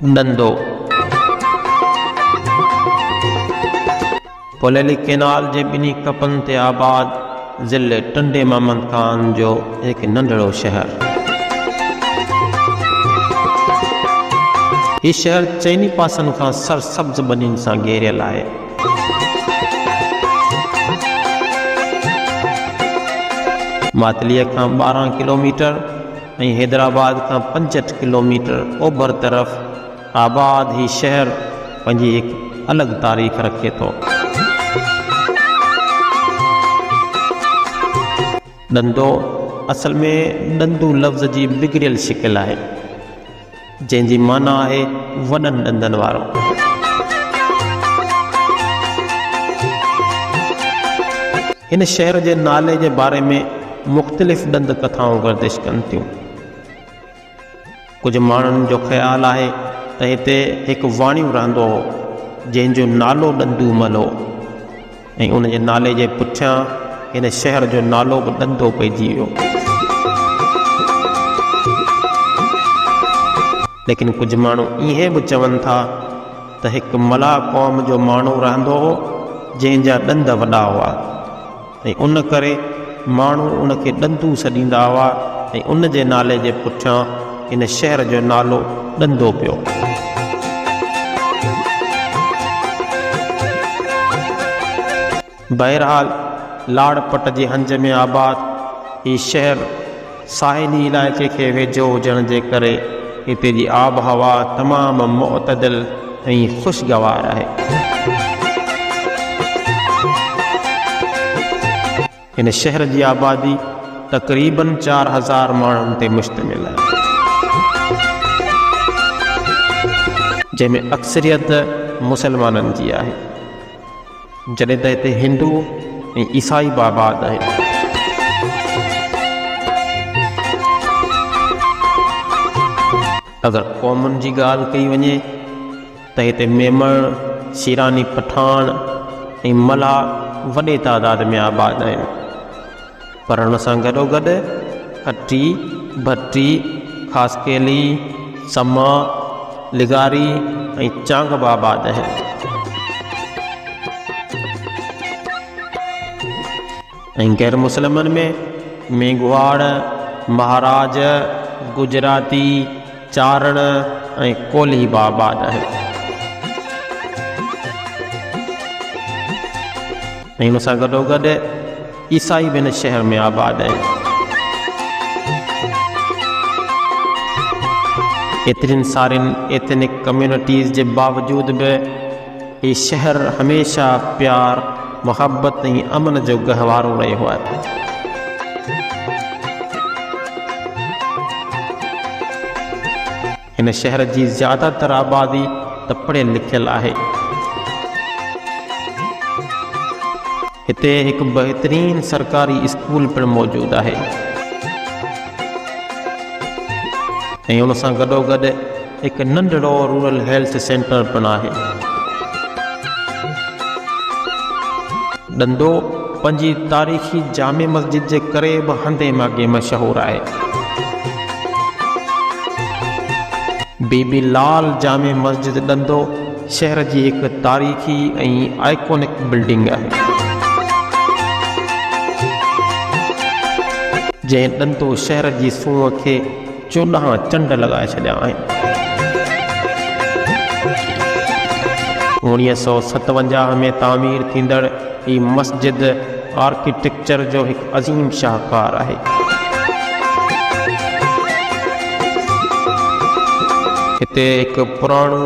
डंदो पोलेली canal जे ॿिन्ही कपनि ते आबाद ज़िले टंडे महमद ख़ान जो हिकु नंढड़ो शहर। हीउ शहर चइनी पासनि खां सरसब्ज़ ॿनियुनि सां घेरियल आहे। मातलीअ खां 12 किलोमीटर ऐं हैदराबाद खां 65 किलोमीटर ओभर तरफ़ आबाद ही शहर पंहिंजी हिकु अलॻि तारीख़ रखे थो। डंदो असल में डंदू लफ़्ज़ जी बिगड़ियल शिकिल आहे, जंहिंजी माना आहे वॾनि ॾंदनि वारो। हिन शहर जे नाले जे बारे में मुख़्तलिफ़ ॾंद कथाऊं गर्दिश कनि थियूं। कुझु माण्हुनि जो ख़्यालु आहे त हिते हिकु वाणियूं रहंदो हो जंहिंजो नालो ॾंदूमल हो ऐं उन जे नाले जे पुठियां हिन शहर जो नालो बि ॾंदो पइजी वियो। लेकिन कुझु माण्हू इहे बि चवनि था त हिकु मलाह क़ौम जो माण्हू रहंदो हो जंहिंजा ॾंद वॾा हुआ ऐं उन करे माण्हू उनखे ॾंदू सॾींदा हुआ ऐं उन जे नाले जे पुठियां हिन शहर जो नालो ॾंदो पियो। बहरहाल लाड़पट जी हंज में आबाद हीउ शहर साहिली इलाइक़े खे वेझो हुजण जे करे हिते जी आब हवा तमामु मुअतदिल ऐं ख़ुशगवार आहे। हिन शहर जी आबादी तक़रीबन 4000 माण्हुनि ते मुश्तमिल आहे, जंहिंमें अक्सरियत मुसलमाननि जी आहे, जॾहिं त हिते हिंदू ऐं ईसाई बि आबाद आहिनि। अगरि क़ौमुनि जी ॻाल्हि कई वञे त हिते मेमण, शीरानी पठान ऐं मलाह वॾे तादाद में आबाद आहिनि, पर हुन सां गॾोगॾु खटी, भट्टी, ख़ासकेली, समा, लिगारी ऐं चांग बि आबाद आहिनि। ऐं गैर मुस्लिमनि में मेघवाड़, महाराज, गुजराती, चारण ऐं कोली बि आबाद आहिनि। ऐं हुन सां गॾोगॾु ईसाई बि हिन शहर में आबाद आहिनि। एतिरनि सारियुनि एथनिक कम्यूनिटीज़ जे बावजूद बि हीउ शहर हमेशह प्यार, मोहब्बत ऐं अमन जो गहवारो रहियो आहे। हिन शहर जी ज़्यादातर आबादी त पढ़ियल लिखियल आहे। हिते हिकु बहितरीन सरकारी स्कूल पिणु मौजूदु आहे ऐं हुन सां गॾोगॾु हिकु नंढड़ो रूरल हेल्थ सेंटर पिणु आहे। डंदो पंहिंजी तारीख़ी जामे मस्जिद जे करे बि हंधे मागे मशहूरु आहे। बीबी लाल जामे मस्जिद डंदो शहर जी हिकु तारीख़ी ऐं आइकॉनिक बिल्डिंग आहे, जंहिं डंदो शहर जी सूंह खे 14 चंड लॻाए छॾिया आहिनि। 1957 में तामीर थींदड़ ही मस्जिद आर्किटेक्चर जो हिकु अज़ीम शाहकार आहे। हिते हिकु पुराणो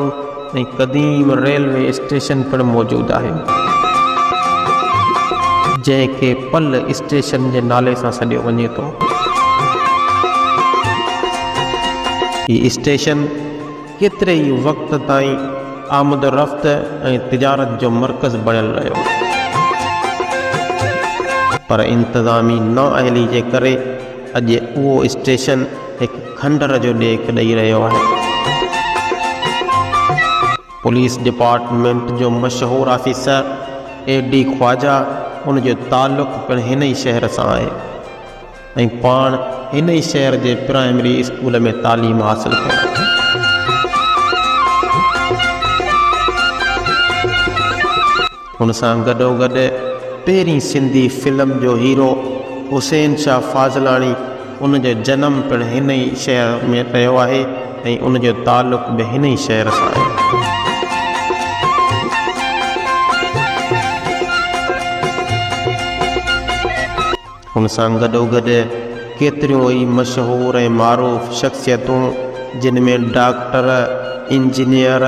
ऐं क़दीम रेलवे स्टेशन पिणु मौजूदु आहे, जंहिंखे पल स्टेशन जे नाले सां सॾियो वञे थो। हीउ स्टेशन केतिरे ई वक़्त ताईं आमद रफ़्त ऐं तिजारत जो मर्कज़ बणियल रहियो, पर इंतज़ामी नाअहली जे करे अॼु उहो स्टेशन हिकु खंडर जो ॾेख ॾेई रहियो आहे। पुलिस डिपार्टमेंट जो मशहूरु ऑफिसर AD ख्वाजा उन जो ताल्लुक़ पिणु हिन ई शहर सां आहे ऐं पाण हिन ई शहर जे प्राइमरी स्कूल में तालीम हासिलु कई। हुन सां गॾोगॾु पहिरीं सिंधी फिल्म जो हीरो हुसैन शाह फाज़लाणी उन जो जनम पिणु हिन ई शहर में रहियो आहे ऐं उन जो तालुक़ बि हिन ई शहर सां आहे। हुन सां गॾोगॾु केतिरियूं ई मशहूरु ऐं मारूफ़ शख़्सियतूं जिन में डॉक्टर, इंजीनियर,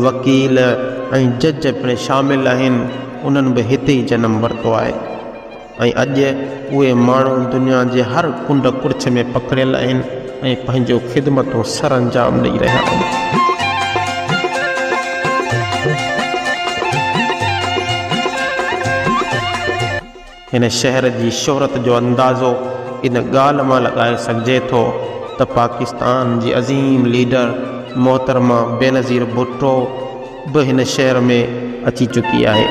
वकील ऐं जज पिणु शामिल आहिनि, उन्हनि बि हिते ई जनमु वरितो आहे ऐं अॼु उहे माण्हू दुनिया जे हर कुंड कुर्छ में पकड़ियल आहिनि ऐं पंहिंजो ख़िदमतूं सर अंजाम ॾेई रहिया आहिनि। हिन शहर जी शोहरत जो अंदाज़ो इन ॻाल्हि मां लॻाए सघिजे थो त पाकिस्तान जी अज़ीम लीडर मोहतरमा बेनज़ीर भुट्टो बि हिन शहर में अची चुकी आहे।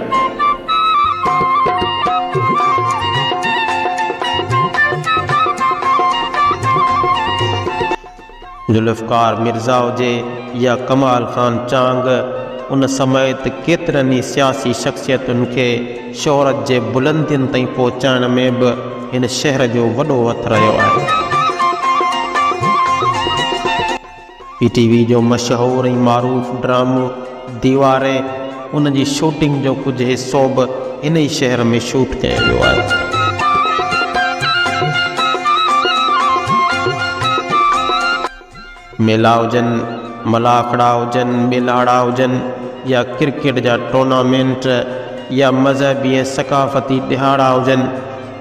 जुल्फ़कार मिर्ज़ा हुजे या कमाल ख़ान चांग, उन समेत केतिरनि ई सियासी शख़्सियतुनि खे शोहरत जे बुलंदियुनि ताईं पहुचाइण में बि हिन शहर जो वॾो हथु रहियो आहे। PTV जो मशहूरु ऐं मारूफ़ ड्रामो दीवारे, उन जी शूटिंग जो कुझु हिसो बि इन ई शहर में शूट कयो वियो आहे। मेला हुजनि, मलाखड़ा हुजनि, मेलाड़ा हुजनि या क्रिकेट जा टूर्नामेंट या मज़हबी ऐं सक़ाफ़ती दिहाड़ा हुजनि,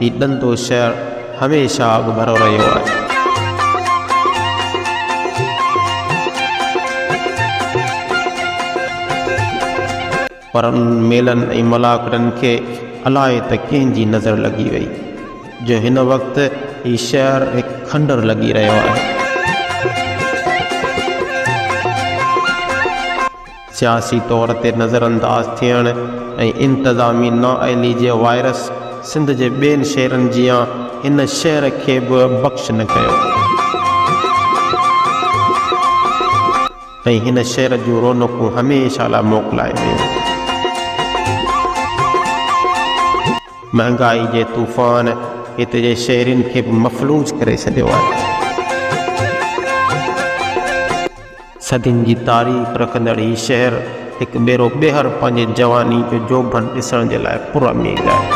हीउ ॾंदो शहर हमेशह अॻुभरो रहियो आहे। पर उन मेलनि ऐं मलाखड़नि खे अलाए त कंहिंजी नज़र लॻी वई जो हिन वक़्तु हीउ शहर हिकु खंडर लॻी रहियो आहे। सियासी तौर ते नज़रअंदाज़ थियण ऐं इंतज़ामी नाअहली जे वायरस सिंध जे ॿियनि शहरनि जियां हिन शहर खे बि बख़्श न कयो ऐं हिन शहर जूं रौनकूं हमेशह लाइ मोकिलाए वियूं। महांगाई जे तूफ़ान हिते जे शहरियुनि खे बि मफ़लूज करे छॾियो आहे। सदियुनि जी तारीख़ रखंदड़ हीउ शहर हिकु भेरो ॿीहर पंहिंजे जवानी जो जोभन ॾिसण जे लाइ पुरउमीद आहे।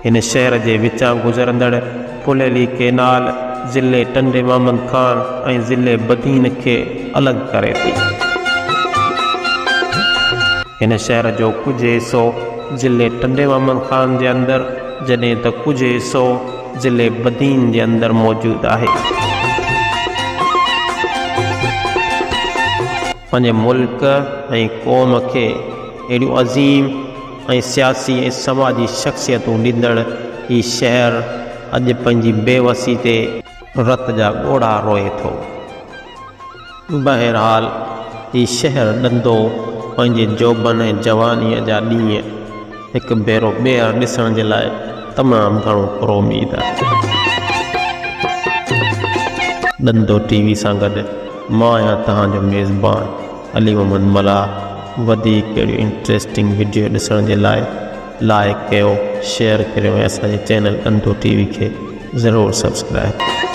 हिन शहर जे विचां गुज़रंदड़ फुलेली केनाल ज़िले टंडे मोहम्मद ख़ान ऐं ज़िले बदीन खे अलॻि करे थी। हिन शहर जो कुझु हिसो ज़िले टंडे मोहम्मद ख़ान जे अंदरि, जॾहिं त कुझु हिसो ज़िले बदीन जे अंदरि मौजूदु आहे। पंहिंजे मुल्क ऐं क़ौम खे अहिड़ियूं अज़ीम ऐं सियासी ऐं समाजी शख़्सियतूं ॾींदड़ हीउ शहर अॼु पंहिंजी बेवसी ते रत जा ॻोढ़ा रोए थो। बहरहाल हीउ शहर ॾंदो पंहिंजे जोबन ऐं जवानीअ जा ॾींहं हिकु भेरो ॿीहर ॾिसण जे लाइ तमामु घणो पुरउमीद आहे। ॾंदो TV सां गॾु मां आहियां तव्हांजो मेज़बान अली मोहम्मद मला। वधीक अहिड़ियूं इंट्रस्टिंग वीडियो ॾिसण जे लाइ लाइक कयो, शेयर करियो ऐं असांजे चैनल ॾंदो TV खे ज़रूरु सब्सक्राइब।